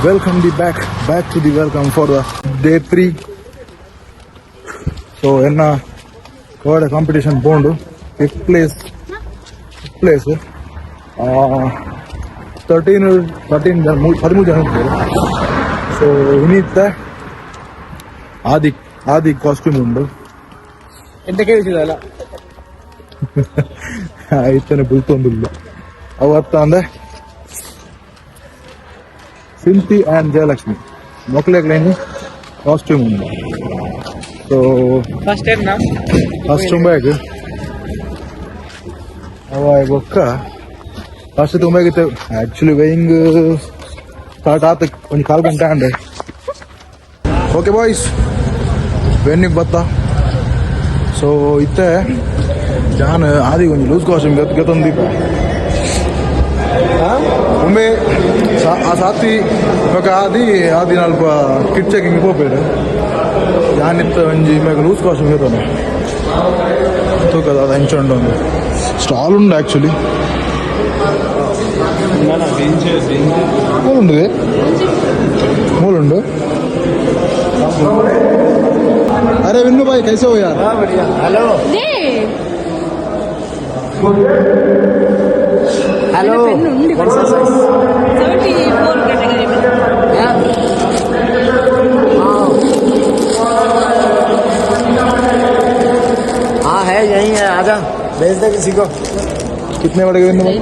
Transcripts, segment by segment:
welcome back to the welcome for the day 3. So enna what a competition bondu fifth place 13 jana so inita adi costume undu ente kelisidala ಆಯ್ತಾನೆ ಬುಲ್ತೊಂದಿಲ್ಲ ಅವತ್ತ ಅಂದ್ರೆ ಸಿಂತಿ and Jayalakshmi ಮಕ್ಕಳಿಗೆ costume ಉಂಟು so first bag ಅವಾಗ ಒಕ್ಕ first ತುಂಬಾಗಿತ್ತು actually weighing start ಆತ ಒಂದು 4 ಗಂಟೆ ಅಂಡೆ okay boys ವೆನ್ನಿಗೆ ಬತ್ತ so ಇತ್ತೆ ಜಾನ್ ಆದಿ ಒಂದು ಲೂಸ್ ಕಾಸ್ಟ್ಯೂಮ್ ಗತ್ತೊಂದಿಪ್ಪ ಒಮ್ಮೆ ಆ ಸಾತಿ ಇವಾಗ ಆದಿ ನಾಲ್ಪ ಕಿಟ್ ಚೆಕಿಂಗ್ ಹೋಗ್ಬೇಡ ಯಾನಿತ್ತ ಒಂಜಿ ಇವಾಗ ಲೂಸ್ ಕಾಸ್ಟ್ಯೂಮ್ ಇರ್ತಾನೆ ತೂಕದ ಅದು ಹೆಂಚೊಂಡು ಒಂದು ಸ್ಟಾಲ್ ಉಂಡು ಆ್ಯಕ್ಚುಲಿ ಮೂಲುಂಡು अरे विन्नू भाई कैसे हो यार? हेलो हेलो 74 कैटेगरी में हाँ है यही है आजा भेज दे किसी को कितने पड़ेगा विन्नू भाई?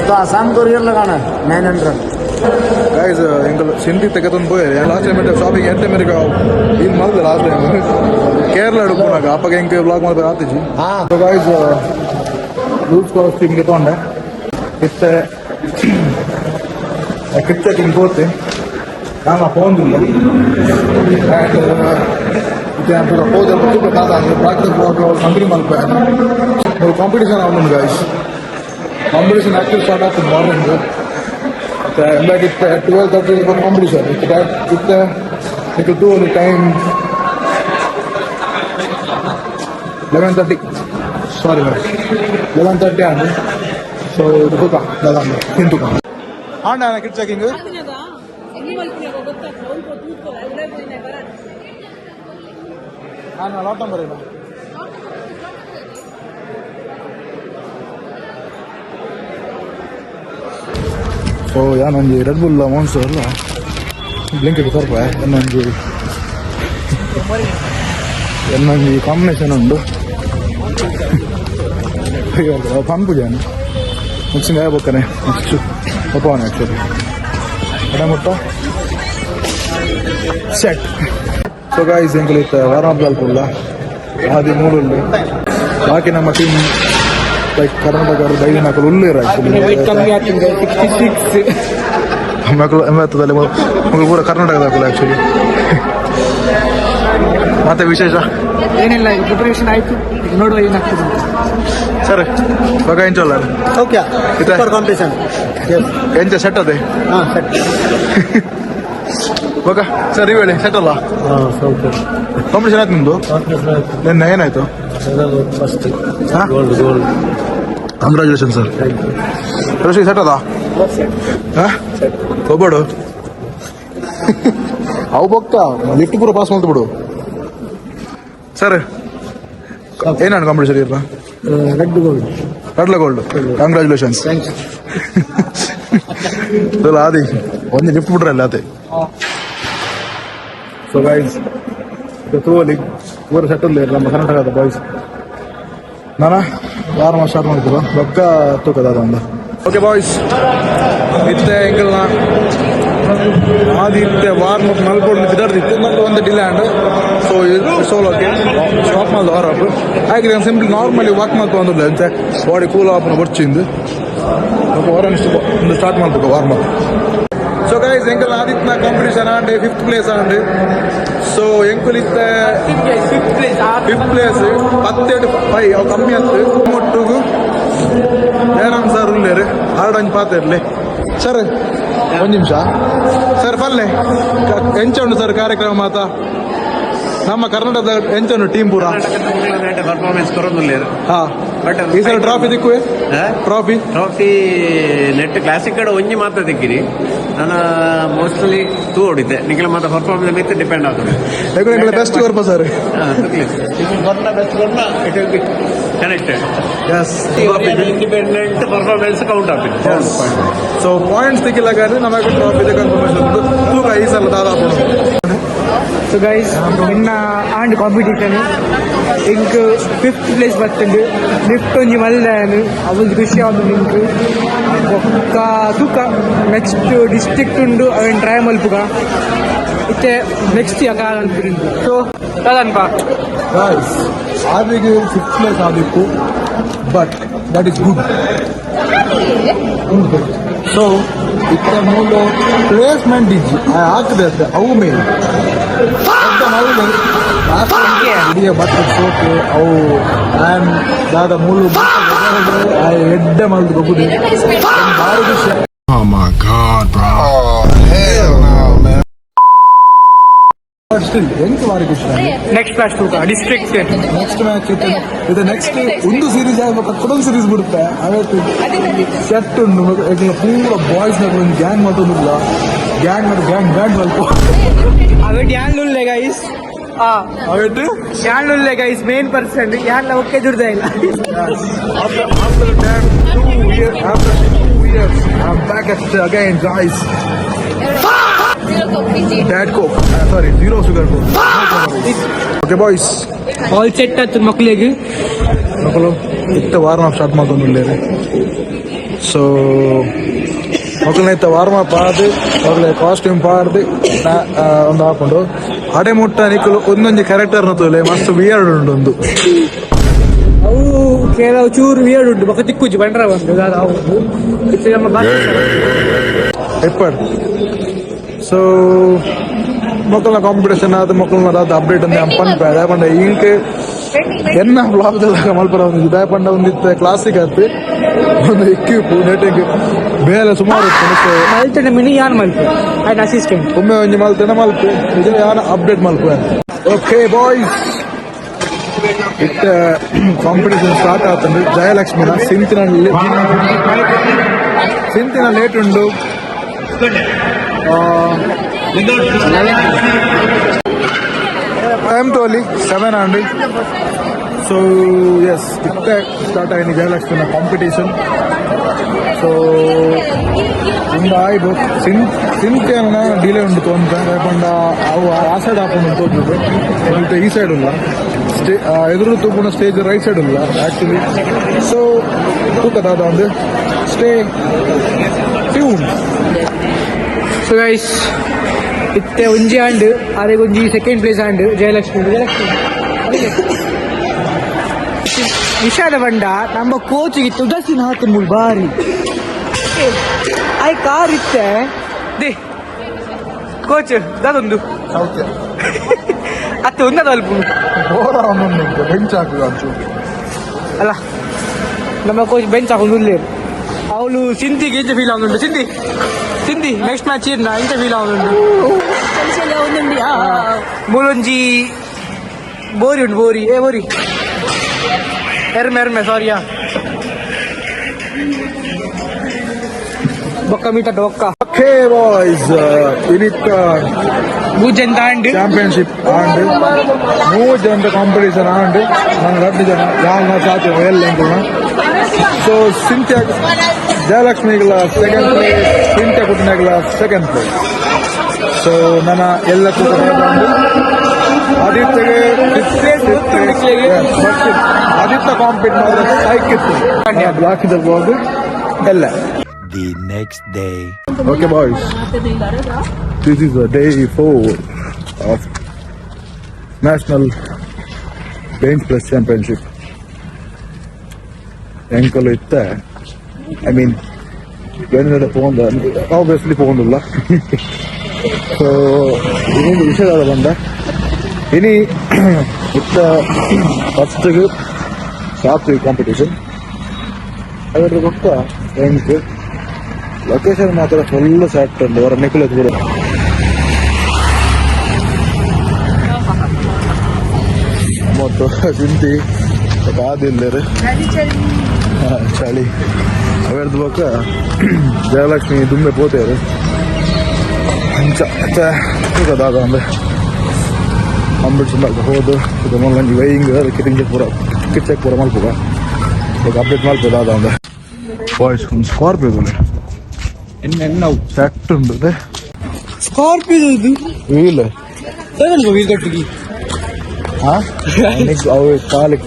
तो आसान कोरियर लगाना है 900 गाइस इंकल सिंधी तकतन पोये लास्ट टाइम शॉपिंग ಎಂತ ಮೇರೆಗೆ ಇಲ್ಲಿ ಮಾಡಿದೆ ಲಾಸ್ಟ್ ಟೈಮ್ ಕೇರಳ ಹುಡುಕುನಾಗ ಅಪ್ಪಗೆ ಹೆಂಗೆ ವ್ಲಾಗ್ ಮಾಡ್ಬೇಕು ಆತಿಜಿ ಸೊ गाइस ಲೂಸ್ ಕಾಸ್ಟ್ಯೂಮ್ ಗೆ ತಗೊಂಡೆ ಇತ್ತೆ ಕಿಚ್ಚ ಕಿಂಗ್ ಹೋತೆ ನಾನು ಫೋನ್ ಇಲ್ಲ ಇದು ಅಂತ ಹೋದ ಬಿಟ್ಟು ಕಾದ ಪ್ರಾಕ್ಟೀಸ್ ಬ್ಲಾಗ್ ಕಂಪನಿ ಮಾಡ್ಬೇಕು ಕಾಂಪಿಟಿಷನ್ ಆಗುಂಡು गाइस ಕಾಂಪಿಟಿಷನ್ ಆಕ್ಚುಲಿ ಸ್ಟಾರ್ಟ್ ಆಗ್ತದೆ morning back at 12:30 is one competition. It will do only time 11:30. Sorry, man. 11:30 and so the book into. And I keep checking it. And a lot of money. So ಯಾನೊಂದು Red Bull Monster ಅಲ್ಲ ಬ್ಲಿಂಕ್ ಇಟ್ಟು ಸ್ವಲ್ಪ എന്നೊಂದು combination ಉಂಡು ಪಂಪು ಜಾನು mixing ಆಗಬೇಕಾನೆ ನೆಕ್ಸ್ಟ್ ಒಪ್ಪವನೆ ಆ್ಯಕ್ಚುಲಿ ಎಡಮುಟ್ಟ ಸೆಟ್ ಸೊ ಗಾಯ್ಸ್ ಎಂಕಲಿತ್ತ ವಾರ್ಮ್ ಅಪ್ ಅಲ್ಲ ಆದಿ ಮೂರಲ್ಲಿ ಬಾಕಿ ನಮ್ಮ ಟೀಮ್ ಲೈಕ್ ಕರ್ನಾಟಕ ಡೈಲಿ ಮಕ್ಕಳು ಉಳ್ಳೇರು ಮಕ್ಕಳು ಎಂಬತ್ತದಲ್ಲಿ ಮಕ್ಕಳು ಪೂರ ಕರ್ನಾಟಕದ ಮಕ್ಕಳು ಆ್ಯಕ್ಚುಲಿ ಮತ್ತೆ ವಿಶೇಷ ಏನಿಲ್ಲ ಪ್ರಿಪರೇಷನ್ ಆಯ್ತು ನೋಡುವ ಏನಾಗ್ತದೆ ಸರ್ ಇವಾಗ ಎಂಚಲ್ಲ ಓಕೆ ಕಾಂಪಿಟೇಷನ್ ಎಂಚ ಸೆಟ್ ಅದೇ ಹಾಂ ಸೆಟ್ ಇವಾಗ ಸರ್ ಇವೇಳಿ ಸೆಟ್ ಅಲ್ಲ ಕಾಂಪಿಟೇಷನ್ ಆಯ್ತು ನಿಮ್ದು ನಿನ್ನೆ ಏನಾಯ್ತು ಕಂಗ್ರಾಚುಲೇಷನ್ ಸರ್ ರೋಷಿ ಸೆಟ್ ಅದ ಹೋಗ್ಬೇಡು ಅವು ಬೊಕ್ಕ ಲಿಫ್ಟ್ ಪೂರ ಪಾಸ್ ಮಾಡ್ತು ಬಿಡು ಸರ್ ಏನಾണ് ಕಾಂಪಿಟೇಷನ್ ಇರ್ಲ ರೆಡ್ ಗೋಲ್ಡ್ ಕಂಗ್ರಾಚುಲೇಷನ್ಸ್ ಆದಿ ಒಂದು ಲಿಫ್ಟ್ ಬಿಟ್ರಲ್ಲ ಅದೇ ಸೊ ಗೈಸ್ ತೂವಲ್ಲಿ ಪೂರ ಸೆಟ್ಟಲ್ಲಿ ನಮ್ಮ ಕರ್ನಾಟಕದ ಬಾಯ್ಸ್ ನಾನಾ ಯಾರು ಸ್ಟಾರ್ಟ್ ಮಾಡ್ತೀವ ಬೊಕ್ಕ ತೂಕದ ಅದೊಂದು ಓಕೆ ಬಾಯ್ಸ್ ಇತ್ತೆ ಎಂಕಲ್ನ ಆದಿ ಇತ್ತೆ ವಾರ್ಮ್ ಅಪ್ ಮಲ್ಕೊಂಡು ತಿರ್ದಿತ್ತು ಮತ್ತು ಒಂದು ಡಿಲ್ಯಾಂಡ್ ಸೊ ಸೋಲೋಕೆ ಸ್ಟಾಪ್ ಮಾಡಿದ ವಾರಪ್ ಹಾಗೆ ಸಿಂಪ್ಲಿ ನಾರ್ಮಲಿ ವಾಕ್ ಮಾಡ್ತಾ ಬಂದಿಲ್ಲ ಅಂತೆ ಬಾಡಿ ಕೂಲ್ ಆಪ್ನ ಬರ್ಚಿಂದು ಒಂದು ಸ್ಟಾರ್ಟ್ ಮಾಡ್ಬೇಕು ವಾರ್ಮ್ ಅಪ್ ಸೊ ಗೈಸ್ ಎಂಕಲ್ ಆದಿತ್ನ ಕಾಂಪಿಟೇಷನ್ ಆಂಡೆ 5th ಪ್ಲೇಸ್ ಆಂಡೆ ಸೊ ಎಂಕುಲ್ ಇತ್ತೆ 5th ಪ್ಲೇಸ್ 17.5 ಅವು ಕಮ್ಮಿ ಆಯ್ತು ಮೊಟ್ಟುಗು ಏನಾಮ್ ಸರ್ ಉಳ್ಳೇರು ಹಾರ್ಡಂಜ್ ಪಾತಿರ್ಲಿ ಸರ್ ಒಂದು ನಿಮಿಷ ಸರ್ ಪಲ್ಲೆ ಎಂಚ ಉಂಟು ಸರ್ ಕಾರ್ಯಕ್ರಮ ಮಾತಾ ನಮ್ಮ ಕರ್ನಾಟಕದ ಎಂಚ ಉಂಟು ಟೀಮ್ ಪೂರ ಪರ್ಫಾರ್ಮೆನ್ಸ್ ಕೊರೊಂದುಲ್ಲೇರು ಹಾಂ ಬಟ್ ಈ ಸಲ ಟ್ರಾಫಿ ದಿಕ್ಕುವೆ ಟ್ರಾಫಿ ಟ್ರಾಫಿ ನೆಟ್ ಕ್ಲಾಸಿಕ್ ಕಡೆ ಒಂಜಿ ಮಾತ್ರ ತೆಗ್ಗಿರಿ ನಾನು ಮೋಸ್ಟ್ಲಿ ತೂ ಹೊಡಿದ್ದೆ ನಿಖಿಲ ಮಾತ್ರ ಪರ್ಫಾರ್ಮೆನ್ಸ್ ಮೇಲೆ ಡಿಪೆಂಡ್ ಆಗ್ತದೆ ನಿಖಿಲ ಬೆಸ್ಟ್ ಕೊರ್ಪ ಸರ್ ಬೆಸ್ಟ್ ಕೊಟ್ಟ it will be connected as independent performance count ಆಗ್ತದೆ ಸೊ ಪಾಯಿಂಟ್ಸ್ ದಿಕ್ಕಿಲ್ಲಾಗಾದ್ರೆ ನಮಗೆ ಟ್ರಾಫಿ ಕನ್ಫರ್ಮೇಶನ್ ಉಂಟು ತೂಕ ಈ ಸಲ ದಾದಾಪು ಸೊ ಗೈಸ್ ನಿನ್ನ ಆಂಡ್ ಕಾಂಪಿಟೇಷನ್ ಇಂಕ್ 5th ಪ್ಲೇಸ್ ಬರ್ತಂಡು ಲಿಫ್ಟ್ ಒಂಜಿ ಮಲ್ದಾನು ಅವಳು ಖುಷಿ ಆದ ನಿಂಕು ಒಕ್ಕ ತೂಕ ನೆಕ್ಸ್ಟ್ ಡಿಸ್ಟ್ರಿಕ್ಟ್ ಉಂಡು ಅವನ್ ಟ್ರೈ ಮಲ್ಪುಗ ಇತ್ತೆ ನೆಕ್ಸ್ಟ್ ಯಾಕ ಅನ್ಪಿರಿಂದು ಸೊ ಅದನ್ಪ ಗೈಸ್ ಆದಿಗೆ 6th ಪ್ಲೇಸ್ ಆದಿತ್ತು but that is good so ಇತ್ತ ಮೂಲ ಪ್ಲೇಸ್ಮೆಂಟ್ ಇಜ್ಜಿ ಹಾಕಿದೆ ಅವು ಮೇಲೆ ಹಿಡಿಯ ಬಟ್ಟೆ ಸೋಪು ಅವು ಆ್ಯಂಡ್ ದಾದ ಮೂಲು ಎಡ್ಡೆ ಮಲ್ದು ಬಗುದು ಭಾರಿ ಖುಷಿ. Oh my God, bro. Oh, hell no, man. But still ಎಂತ ಭಾರಿ ಖುಷಿ ನೆಕ್ಸ್ಟ್ ಮ್ಯಾಚ್ ತೂಕ ಡಿಸ್ಟ್ರಿಕ್ಟ್ ನೆಕ್ಸ್ಟ್ ಮ್ಯಾಚ್ ಇದು ನೆಕ್ಸ್ಟ್ ಒಂದು ಸೀರೀಸ್ ಆಗ್ಬೇಕು ಅದೊಂದು ಸೀರೀಸ್ ಬಿಡುತ್ತೆ ಅವತ್ತು ಸೆಟ್ ಉಂಡು ಪೂರ ಬಾಯ್ಸ್ ನಾಗ ಒಂದು ಗ್ಯಾಂಗ್ ಮಾಡೋದಿಲ್ಲ ಗ್ಯಾಂಗ್ ಮಾಡಿ ಗ್ಯಾಂಗ್ ಬ್ಯಾಂಡ್ ಸ್ವಲ್ಪ ಅವಟ್ ಯಾನ್ಲುಲ್ಲೆ ಗೈಸ್ ಅವತ್ತು ಯಾನ್ಲುಲ್ಲೆ ಗೈಸ್ ಮೇನ್ ಪರ್ಸನ್ ಯಾನ್ಲ ಒಕ್ಕೆ ದುಡ್ದ ಇಲ್ಲ after that 2 years I'm back at again guys Dad Coke sorry zero sugar Coke okay boys all set ಆಯ್ತು ಮಕ್ಳಿಗೆ ಮಕ್ಕಳು ಇತ್ತ ವಾರ್ಮ್ ಅಪ್ ಸ್ಟಾರ್ಟ್ ಮಾಡ್ಕೊಂಡಿಲ್ಲ ಸೊ ಮಕ್ಕಳನ್ನ ಇತ್ತ ವಾರ್ಮ್ ಅಪ್ ಆದ ಅವ್ರಿಗೆ ಕಾಸ್ಟ್ಯೂಮ್ ಪಾಡ್ದು ಒಂದು ಹಾಕೊಂಡು ಅಡೆ ಮುಟ್ಟ ನಿಕ್ಕಲು ಒಂದೊಂದು ಕ್ಯಾರೆಕ್ಟರ್ನ ತೋಲೆ ಮಸ್ತ್ ವಿಯರ್ಡ್ ಉಂಟು ಒಂದು ಅವು ಕೆಲವು ಚೂರು ವಿಯರ್ಡ್ ಉಂಟು ಬಕ್ಕ ತಿಕ್ಕುಜಿ ಬಂಡ್ರ ಬಂದು ಅವು ಇದು ನಮ್ಮ ಭಾಷೆ ಎಪ್ಪಡ್ ಸೊ ಮಕ್ಕಳನ್ನ ಕಾಂಪಿಟೇಷನ್ ಆದ ಮಕ್ಕಳನ್ನ ಅದಾದ ಅಪ್ಡೇಟ್ ಅಂತ ಪಂಡ ಪಂಡ ಈಗ ಎನ್ನ ಬ್ಲಾಗ್ದಲ್ಲ ಮಲ್ಪರ ಒಂದು ದಯಪಂಡ ಒಂದಿತ್ತು ಕ್ಲಾಸಿಕ್ ಆಯ್ತು ಒಂದು ಎಕ್ವಿಪ್ ನೆಟ್ಟಿಗೆ ಬೇರೆ ಸುಮಾರು ಇತ್ತು ಮಲ್ತನೆ ಮಿನಿ ಯಾನ್ ಮಲ್ಪ ಆಯ್ತು ಅಸಿಸ್ಟೆಂಟ್ ಒಮ್ಮೆ ಒಂಜಿ ಮಲ್ತೇನೆ ಮಲ್ಪೆ ಇದು ಯಾನ ಅಪ್ಡೇಟ್ ಮಲ್ಪೆ ಓಕೆ ಬಾಯ್ಸ್ ಇತ್ತ ಕಾಂಪಿಟೇಷನ್ ಸ್ಟಾರ್ಟ್ ಆಗ್ತಂದ್ರೆ ಜಯಲಕ್ಷ್ಮಿನ ಸಿಂತಿನ ಲೇಟ್ ಉಂಡು ಟೈಮ್ ಟೋಲಿ 700 ಸೊ ಎಸ್ ಇತ್ತೆ ಸ್ಟಾರ್ಟ್ ಆಗಿದೆ ಜಯಲಕ್ಷ್ಮಿನ ಕಾಂಪಿಟೇಷನ್ ಸೊ ಒಂದು ಆಯ್ತು ಸಿಂತಿಯನ್ನ ಡಿಲೇ ಉಂಟು ತೊಂತ ಯಾಕಂಡ ಅವು ಆ ಸೈಡ್ ಹಾಕೊಂಡು ತೋರಿಸಿದ್ರು ಮತ್ತೆ ಈ ಸೈಡ್ ಇಲ್ಲ ಎದುರು ತೂಪುಣ ಸ್ಟೇಜ್ ರೈಟ್ ಸೈಡ್ ಇಲ್ಲ ಆ್ಯಕ್ಚುಲಿ ಸೊ ತೂಕದಾದ ಒಂದು ಸ್ಟೇ ಟ್ಯೂನ್ ಸೊ ಗೈಸ್ ಇತ್ತೆ ಒಂಜಿ ಆಂಡ್ ಅದಕ್ಕೆ ಒಂಜಿ ಸೆಕೆಂಡ್ ಪ್ಲೇಸ್ ಆಂಡ್ ಜಯಲಕ್ಷ್ಮಿ ವಿಷಾದ ಬಂಡ ನಮ್ಮ ಕೋಚಿಗೆ ತುಳಸಿನ ಹಾಕಿನ ಮುಳ್ ಬಾರಿ ಆಯ್ ಕಾರ್ ಇತ್ತೆ ದೇ ಕೋಚ್ ಅದೊಂದು ಅತ್ತೆ ಒಂದದ ಅಲ್ಪ ಬೆಂಚ್ ಹಾಕುವ ಅಲ್ಲ ನಮ್ಮ ಕೋಚ್ ಬೆಂಚ್ ಹಾಕೊಂಡು ಅವಳು ಸಿಂಧಿಗೆ ಎಂತ ಫೀಲ್ ಆಗುಂಟು ಸಿಂಧಿ ನೆಕ್ಸ್ಟ್ ಮ್ಯಾಚ್ ಇರ್ನ ಎಂತ ಫೀಲ್ ಆಗುಂಟು ಮೂಲೊಂಜಿ ಬೋರಿ ಉಂಟು ಬೋರಿ ಎರ್ಮೆ ಸಾರಿಯಾ ಬೊಕ್ಕ ಮೀಟ ಒಕ್ಕ ಓಕೆ ಬಾಯ್ಸ್ ಇನಿತ್ತ ಮೂಜಂತ ಆಂಡ್ ಚಾಂಪಿಯನ್ಶಿಪ್ ಆಂಡ್ 3 ಜನರ ಕಾಂಪಿಟೇಷನ್ ಆಂಡ್ ನಾನು 2 ಜನ ಯಾವನ್ನ ಸಾಧ್ಯ ಎಲ್ಲ ಸೊ ಸಿಂತ್ಯಾ ಜಯಲಕ್ಷ್ಮಿಗಳ ಸೆಕೆಂಡ್ ಪ್ಲೇಸ್ ಸಿಂತ್ಯಾ ಕುಟುಂಬಗಳ ಸೆಕೆಂಡ್ ಪ್ಲೇಸ್ ಸೊ ನನ್ನ ಎಲ್ಲ ಆದಿತ್ಯ ಕಾಂಪೀಟ್ ಮಾಡಿದ್ರೆ ಸಾಯ್ಕಿತ್ತು ಹಾಕಿದ ಬೋದು ಎಲ್ಲ The next day. Okay, boys. This is day 4 of National Bench Press Championship. Ankle itta. I mean, when the phone, obviously phone ulla. So, ini ವಿಷಯದ ಬಂದ. Ini itta first ಸಾತ್ competition. ಅದರ ಗೊತ್ತ bench ಲೊಕೇಶನ್ ಮಾತ್ರ full set ಉಂಟು ಅವರ ನಿಖಿಲತ್ ಕೂಡ ಮತ್ತು ಸಿಂಧಿ ಕಾದಿಲ್ಲರು ಚಳಿ ಅವೆರ್ದು ಬೊಕ್ಕ ಜಯಲಕ್ಷ್ಮಿ ದುಂಬೆ ಪೋತೇರು ಅಂಚ ದಾದ ಅಂದ್ರೆ ಅಂಬಿಡ್ಸ್ ಹೋದು ಇದು ಮೊನ್ನೆ ವೈಯಿಂಗ್ ಕಿರಿಂಗ್ ಪೂರ ಕಿಚ್ಚಕ್ಕೆ ಪೂರ ಮಲ್ಪುಗ ಈಗ ಅಪ್ಡೇಟ್ ಮಲ್ಪುಗ ದಾದ ಅಂದ್ರೆ ಬಾಯ್ಸ್ ಒಂದು ಸ್ಕಾರ್ಪಿಯೋ ಸೆಟ್ ಉಂಟು ಸ್ಕಾರ್ಪಿಯೋ ಇದು ವೀಲ್ ವೀಲ್ ಕಟ್ಟಿಗೆ ಅವು ಕಾಲಿ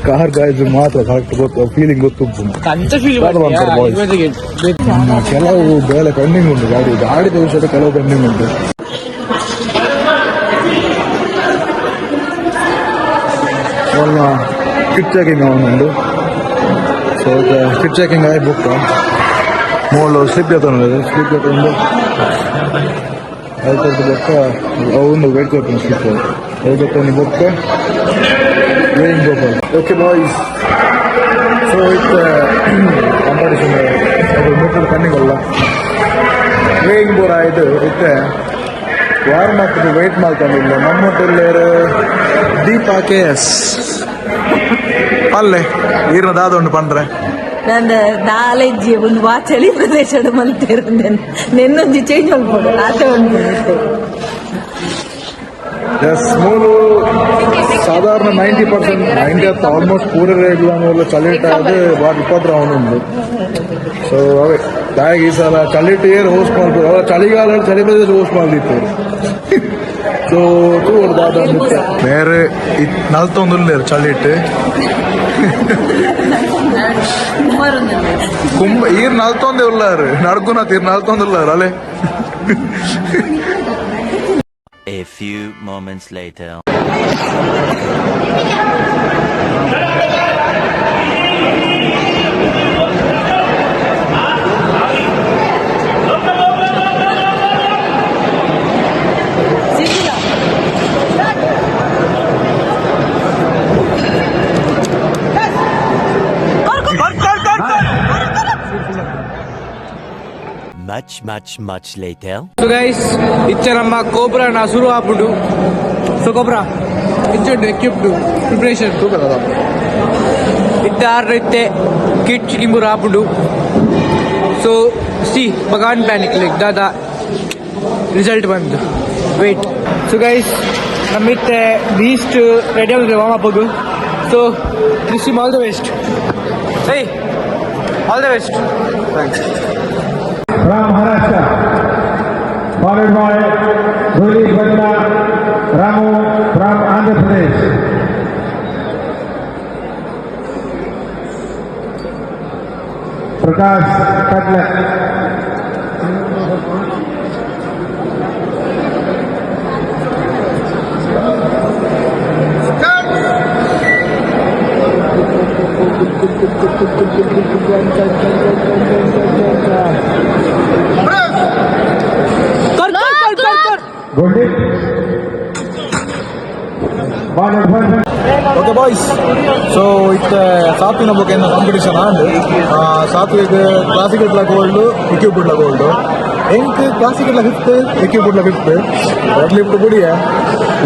ಕಾರ್ ಗಾಯ್ದು ಮಾತ್ರ ಕರೆಕ್ಟ್ ಗೊತ್ತು ಫೀಲಿಂಗ್ ಗೊತ್ತುಂಟು ಅಂತ ಫೀಲ್ ಕೆಲವು ಬೇರೆ ಪೆಂಡಿಂಗ್ ಉಂಟು ಗಾಡಿ ವಿಷಯದ ಕೆಲವು ಪೆಂಡಿಂಗ್ ಉಂಟು ಒಳ್ಳ ಕಿಟ್ ಚೆಕಿಂಗ್ ಅವನುಂಡು ಸೊ ಕಿಟ್ ಚೆಕಿಂಗ್ ಆಗಿ ಬುಕ್ ಮೋಳು ಸ್ಲಿಪ್ ಎತ್ತೊಂಡು ಅದಕ್ಕೆ ಬೊಕ್ಕ ಅವನು ವೇಟ್ ಕೊಡ್ತಾನೆ ಸ್ಲಿಪ್ ಅದಕ್ಕೆ book weighing Gopal okay boys so ಇತ್ತು ಕಾಂಪಿಟೇಷನ್ ಅದು ಮೀಟರ್ ಕಣ್ಣಿಗಲ್ಲ ವೇಯಿಂಗ್ ಬೋರ್ ಆಯಿತು ಇತ್ತೆ ವಾರ್ಮ್ ಅಪ್ ವೆಯ್ಟ್ ಮಾಡ್ಕೊಂಡಿಲ್ಲ ನಮ್ಮ ಹೋಟೆಲ್ ದೀಪಾ KS ಅಲ್ಲೇ ಈರ್ನ ದಾದ ಉಂಟು ಪಂಡ್ರೆ ನಂದು ನಾಲೆಜ್ಜಿ ಒಂದು ಚಳಿ ಪ್ರದೇಶದ ಮಲ್ತಿರೋದು ನೆನ್ನೊಂದು ಚೇಂಜ್ ಮಾಡ್ಬೋದು ಆಚೆ ಉಂಟು ಎಸ್ ಮೂರು ಸಾಧಾರಣ 90% 90 ಆಲ್ಮೋಸ್ಟ್ ಪೂರ ಇಲ್ಲ ಚಳಿಟ ಅದು ಭಾಳ ಇಪ್ಪತ್ತು ರೌಂಡ್ ಉಂಟು ಸೊ ಅವೇ ಈ ಸಲ ಚಳಿಟ ಏರ್ ಹೋಸ್ಟ್ ಮಾಡ್ಬೋದು ಅವಾಗ ಚಳಿಗಾಲ ಚಳಿ ಪ್ರದೇಶ ಹೋಸ್ಟ್ ಮಾಡ್ದಿತ್ತು ಸೊ ದಾದ ಬೇರೆ ನಲ್ತೊಂದು ಚಳಿಟ್ಟು ಕುಂಭ ಈರ್ ನಲ್ತೊಂದೇ ಉಳ್ಳಾರು ನಡ್ಕುನ ತೀರ್ ನಲ್ತೊಂದು ಉಳ್ಳಾರು ಅಲ್ಲೇ A few moments later. Much later. So guys ಇಚ್ಚ ನಮ್ಮ ಕೋಬ್ರಾನ ಶುರು ಆಗ್ಬಿಟ್ಟು ಸೊ ಕೋಬ್ರಾ ಇಚ್ಚುಂಡು ಎಕ್ವಿಪ್ಡ್ ಪ್ರಿಪ್ರೇಷನ್ ಇತ್ತ ಆರ್ಡರ್ ಇತ್ತೆ ಕಿಟ್ ಚಿಕಿಂಬೂರ್ ಆಗ್ಬಿಟ್ಟು ಸೊ ಸಿ ಬಗಾನ್ ಪ್ಯಾನಿಕ್ ಲೈಕ್ ದಾದಾ ರಿಸಲ್ಟ್ ಬಂದು ವೇಟ್ ಸೊ ಗೈಸ್ ನಮ್ಮಿತ್ತೆ ಬೀಸ್ಟ್ ರೆಡಿ ಆಗಿದೆ warm up so wish him all the best ಏಯ್ all the best thanks from Maharashtra, followed by Goli Banda Ramu from Andhra Pradesh. Prakash Katlak. Goldie. Okay boys so ಇತ್ತ ಸಾತ್ವಿನ ಬಗ್ಗೆ competition ಆಂಡ್ ಸಾತ್ವಿಗೆ classical gold equipped gold ಎಂಕ್ classical fifth equipped fifth red lift ಗುಡಿಯ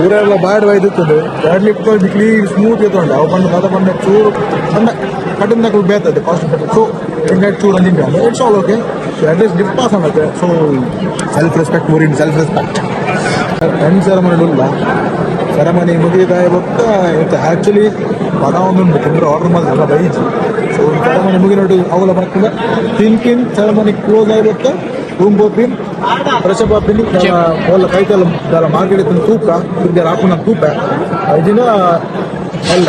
ಊರೆಲ್ಲ ಬಾಡ್ ವೈದಿರ್ತದೆ ರೆಡ್ ಲಿಫ್ಟ್ ಕ್ಲೀನ್ ಸ್ಮೂತ್ ಇರ್ತೊಂಡು ಅವು ಬಂದು ಕಥ ಬಂದ ಚೂರು ಬಂದ ಕಟ್ಟಿಂದ ಬೇರ್ತದೆ ಕಾಸ್ಟ್ ಕಟ್ಟಿ ಸೊ ಹಿಂಗೆ ಚೂರು ಅಂದಿಂಗ it's all okay at least lift pass ಆಗುತ್ತೆ ಸೊ ಸೆಲ್ಫ್ ರೆಸ್ಪೆಕ್ಟ್ ಊರಿನ ಸೆಲ್ಫ್ ರೆಸ್ಪೆಕ್ಟ್ ಎಂಡ್ ಸೆರೆಮನಿ ಇಲ್ಲ ಸೆರೆಮನಿ ಮುಗಿದಾಯ ಗೊತ್ತ ಇವತ್ತು ಆ್ಯಕ್ಚುಲಿ ಪದ ಒಂದುಂಟು ತೊಂದರೆ ಆರ್ಡರ್ ಮಾಡಿ ಎಲ್ಲ ಬೈಜಿ ಸೊ ಈ ಸೆರೆಮನಿ ಮುಗಿನೋಡು ಅವಲ ಬರ್ತಿಲ್ಲ ತಿನ್ಕಿನ್ ಸೆರೆಮನಿ ಕ್ಲೋಸ್ ಆಗಿ ಗೊತ್ತ ರೂಮ್ ಬೋಪಿನ್ ಫ್ರೆಶಪ್ ಆಪಿನ್ ಒಳ್ಳ ಕೈಕಾಲ ಮಾರ್ಕೆಟ್ ಇತ್ತು ತೂಕ ತಿರ್ಗಿ ಹಾಕೊಂಡು ತೂಕ ಇದನ್ನ ಎಲ್ಲ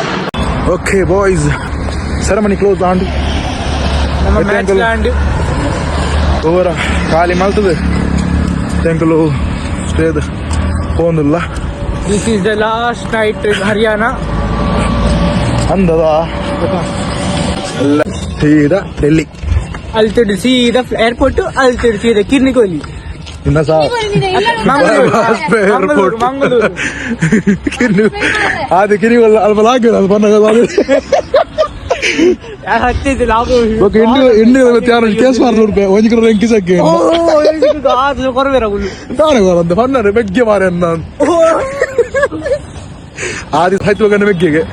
okay boys ceremony close and over ಖಾಲಿ ಮಾಡ್ತದೆ ತೆಂಕಲು ಸ್ಟೇದ್ ಹೋಗಿಲ್ಲ this is the last night ಇನ್ ಹರಿಯಾಣ ಅಂದದ ಎಲ್ಲ ಸೀದಾ ಡೆಲ್ಲಿ ಅಲ್ಲಿ ತಿರ್ಗಿ ಸೀದಾ ಏರ್ಪೋರ್ಟ್ ಅಲ್ಲಿ ತಿರ್ಗಿ ಸೀದಾ ಕಿರ್ನಿಕೋಲಿ ಇನ್ನ ಸಹ ಮಂಗಳೂರು ಅದು ಕಿರಿವಲ್ಲ ಅಲ್ಪ ಲಾಗ ಅದು ಬಂದಾಗ ಹತ್ತಿದ್ದು ಲಾಗು ಇಂಡಿಯಾ ಕೇಸ್ ಮಾಡ್ತಾರೆ ಒಂಜಿ ಕಿಲೋ ಎಂಕಿಸಕ್ಕೆ ಕೊರಬೇರಾಗುದು ತಾನೇ ಬರಂತ ಬಣ್ಣರೆ ಬೆಗ್ಗೆ ಮಾರೆ ನಾನು ಆದಿ ಸಾಯ್ತು ಬೆಗ್ಗೆಗೆ